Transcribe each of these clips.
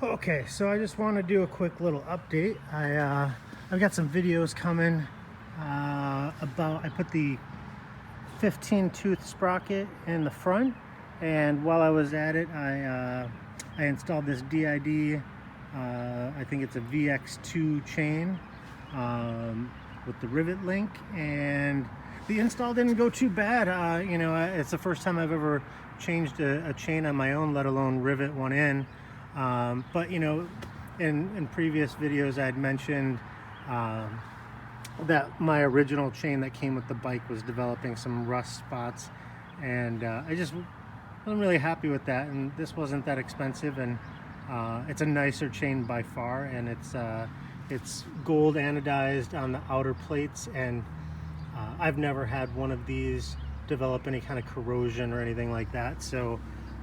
Okay, so I just want to do a quick little update. I've got some videos coming about, I put the 15 tooth sprocket in the front, and while I was at it, I installed this D.I.D. I think it's a VX2 chain with the rivet link, and the install didn't go too bad. It's the first time I've ever changed a chain on my own, let alone rivet one in. But in previous videos I'd mentioned that my original chain that came with the bike was developing some rust spots, and I just wasn't really happy with that. And this wasn't that expensive, and it's a nicer chain by far, and it's gold anodized on the outer plates, and I've never had one of these develop any kind of corrosion or anything like that. So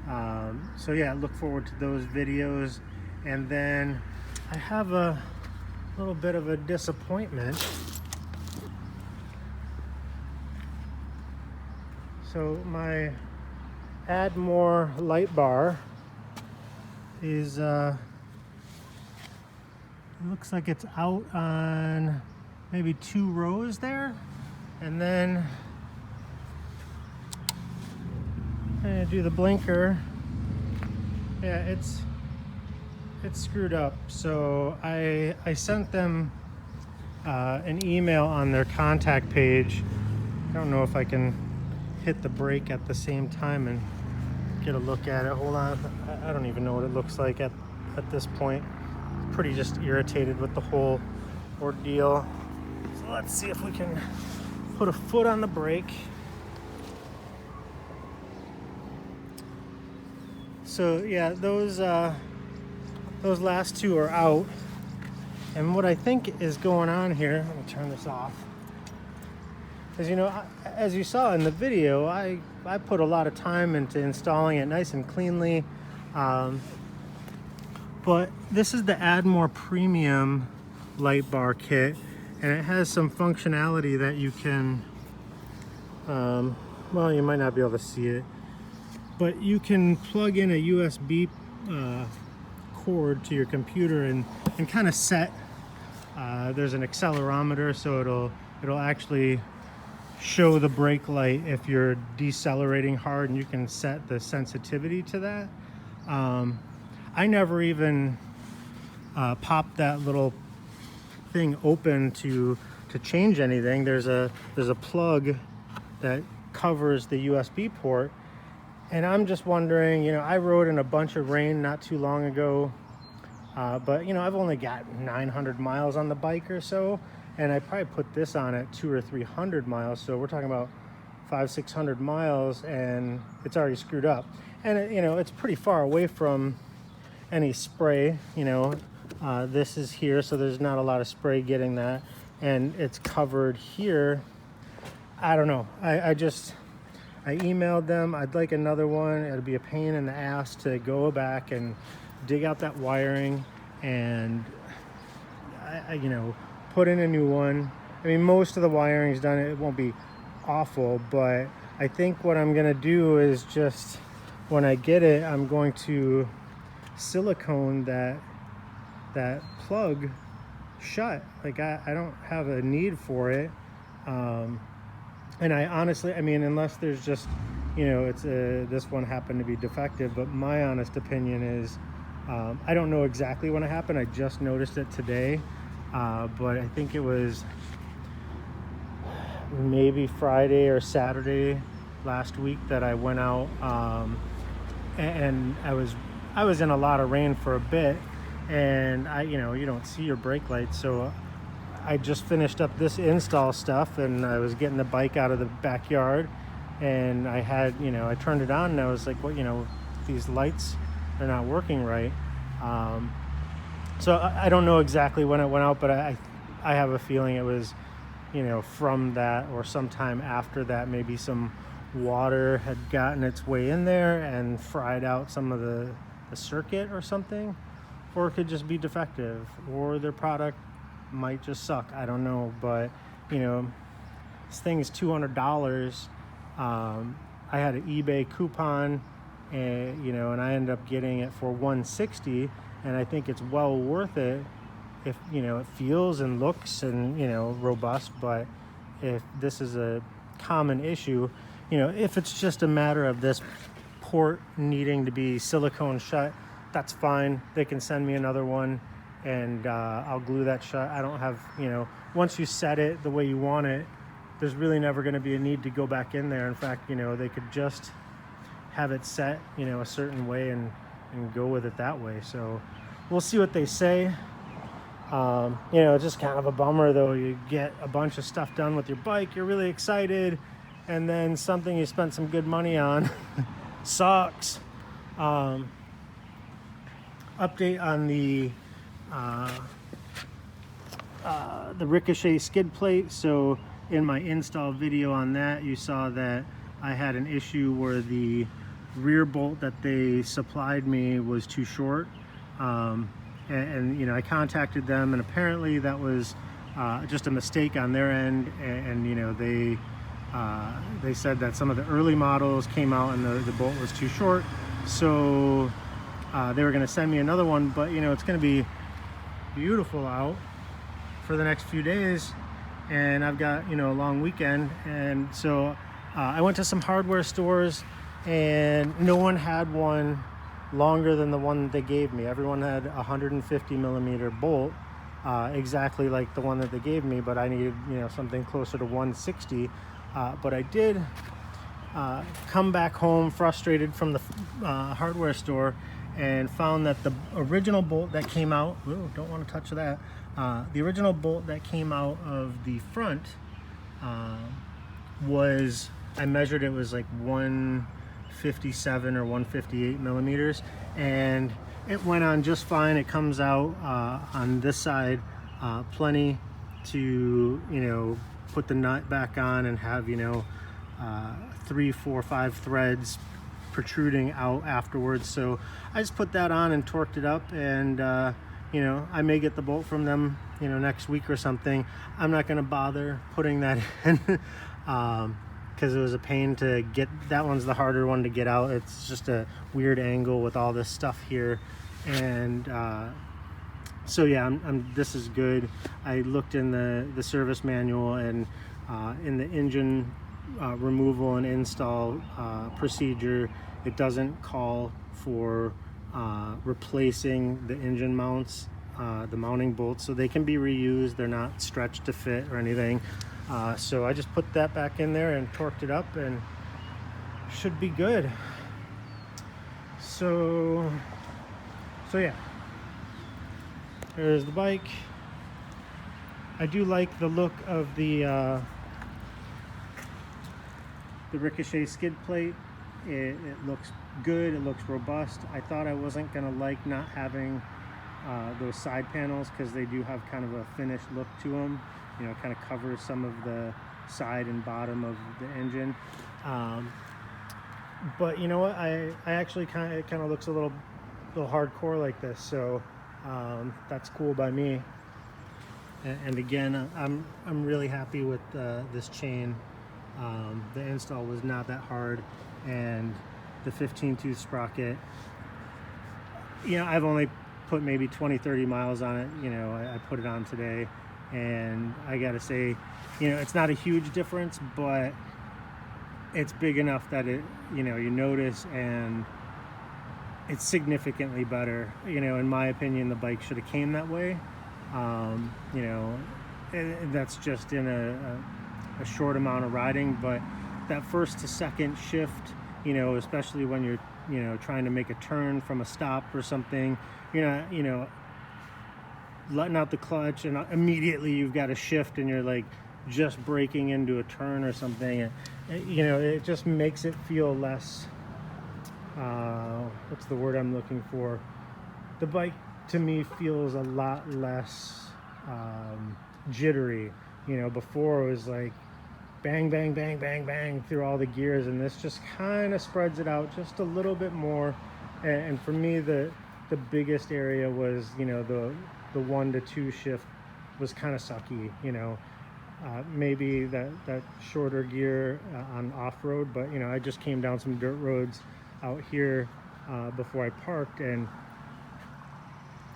yeah, look forward to those videos. And then I have a little bit of a disappointment. So my AdMore Light Bar is looks like it's out on maybe 2 rows there, and then I'm gonna do the blinker. Yeah, it's screwed up. So I sent them an email on their contact page. I don't know if I can hit the brake at the same time and get a look at it. Hold on, I don't even know what it looks like at this point. Pretty just irritated with the whole ordeal. So let's see if we can put a foot on the brake. So yeah, those last 2 are out. And what I think is going on here, let me turn this off, is, as you saw in the video, I put a lot of time into installing it nice and cleanly. But this is the AdMore Premium Light Bar kit, and it has some functionality that you can, well, you might not be able to see it, but you can plug in a USB cord to your computer and kind of set, there's an accelerometer, so it'll actually show the brake light if you're decelerating hard, and you can set the sensitivity to that. I never even popped that little thing open to change anything. There's a plug that covers the USB port, and I'm just wondering, I rode in a bunch of rain not too long ago, but I've only got 900 miles on the bike or so, and I probably put this on at 200 or 300 miles, so we're talking about 500-600 miles, and it's already screwed up. And it's pretty far away from any spray. This is here, so there's not a lot of spray getting that, and it's covered here. I don't know. I emailed them. I'd like another one. It'd be a pain in the ass to go back and dig out that wiring and put in a new one. I mean, most of the wiring's done. It won't be awful, but I think what I'm gonna do is just, when I get it, I'm going to silicone that plug shut. Like, I don't have a need for it. And I honestly, unless there's just, it's this one happened to be defective, but my honest opinion is, I don't know exactly when it happened. I just noticed it today, but I think it was maybe Friday or Saturday last week that I went out, and I was in a lot of rain for a bit, and you don't see your brake lights, so I just finished up this install stuff, and I was getting the bike out of the backyard, and I had, I turned it on, and I was like, well, these lights, they're not working right. So I don't know exactly when it went out, but I have a feeling it was, from that or sometime after that. Maybe some water had gotten its way in there and fried out some of the circuit or something, or it could just be defective, or their product might just suck. I don't know, but this thing is $200. I had an eBay coupon and you know, and I ended up getting it for 160, and I think it's well worth it if, you know, it feels and looks and, you know, robust. But if this is a common issue, you know, if it's just a matter of this port needing to be silicone shut, that's fine. They can send me another one, and I'll glue that shut. I don't have, you know, once you set it the way you want it, there's really never going to be a need to go back in there. In fact, you know, they could just have it set, you know, a certain way and go with it that way. So we'll see what they say. You know, it's just kind of a bummer though. You get a bunch of stuff done with your bike, you're really excited, and then something you spent some good money on sucks. Update on the Ricochet skid plate. So in my install video on that, you saw that I had an issue where the rear bolt that they supplied me was too short. And you know, I contacted them, and apparently that was just a mistake on their end. And you know, they said that some of the early models came out and the bolt was too short. So they were going to send me another one, but you know, it's going to be beautiful out for the next few days, and I've got, you know, a long weekend. And so I went to some hardware stores, and no one had one longer than the one they gave me. Everyone had a 150 millimeter bolt, exactly like the one that they gave me, but I needed, you know, something closer to 160. But I did come back home frustrated from the hardware store, and found that the original bolt that came out, ooh, don't want to touch that, the original bolt that came out of the front was, I measured, it was like 157 or 158 millimeters, and it went on just fine. It comes out on this side plenty to, you know, put the nut back on and have, you know, 3, 4, 5 threads protruding out afterwards. So I just put that on and torqued it up, and you know, I may get the bolt from them, you know, next week or something. I'm not going to bother putting that in because it was a pain to get. That one's the harder one to get out. It's just a weird angle with all this stuff here. And so yeah, this is good. I looked in the service manual, and in the engine removal and install procedure, it doesn't call for replacing the engine mounts, the mounting bolts, so they can be reused. They're not stretched to fit or anything. So I just put that back in there and torqued it up, and should be good. So yeah, there's the bike. I do like the look of the Ricochet skid plate. It looks good, it looks robust. I thought I wasn't gonna like not having those side panels, because they do have kind of a finished look to them. You know, kind of covers some of the side and bottom of the engine. But you know what? I actually it kind of looks a little hardcore like this. So that's cool by me. And again, I'm really happy with this chain. The install was not that hard, and the 15-tooth sprocket, you know, I've only put maybe 20-30 miles on it. You know, I put it on today, and I gotta say, you know, it's not a huge difference, but it's big enough that it, you know, you notice, and it's significantly better. You know, in my opinion, the bike should have came that way. You know, that's just in a short amount of riding, but that first to second shift, you know, especially when you're, you know, trying to make a turn from a stop or something, you're not, you know, letting out the clutch and immediately you've got a shift and you're like just braking into a turn or something. You know, it just makes it feel less, what's the word I'm looking for? The bike to me feels a lot less jittery. You know, before it was like bang, bang, bang, bang, bang through all the gears, and this just kind of spreads it out just a little bit more. And for me, the biggest area was, you know, the 1 to 2 shift was kind of sucky. You know, maybe that shorter gear on off-road, but you know, I just came down some dirt roads out here before I parked, and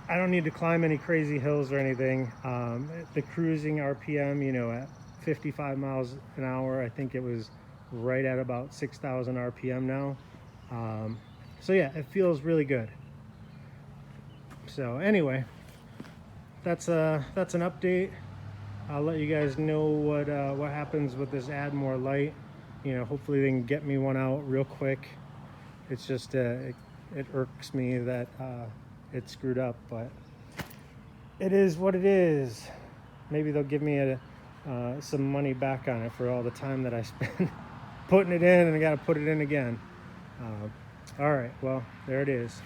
I don't need to climb any crazy hills or anything. The cruising RPM, you know, at 55 miles an hour, I think it was right at about 6,000 RPM now. So yeah, it feels really good. So anyway, that's an update. I'll let you guys know what happens with this AdMore Light. You know, hopefully they can get me one out real quick. It's just it irks me that it's screwed up, but it is what it is. Maybe they'll give me some money back on it for all the time that I spent putting it in, and I got to put it in again. All right, well, there it is.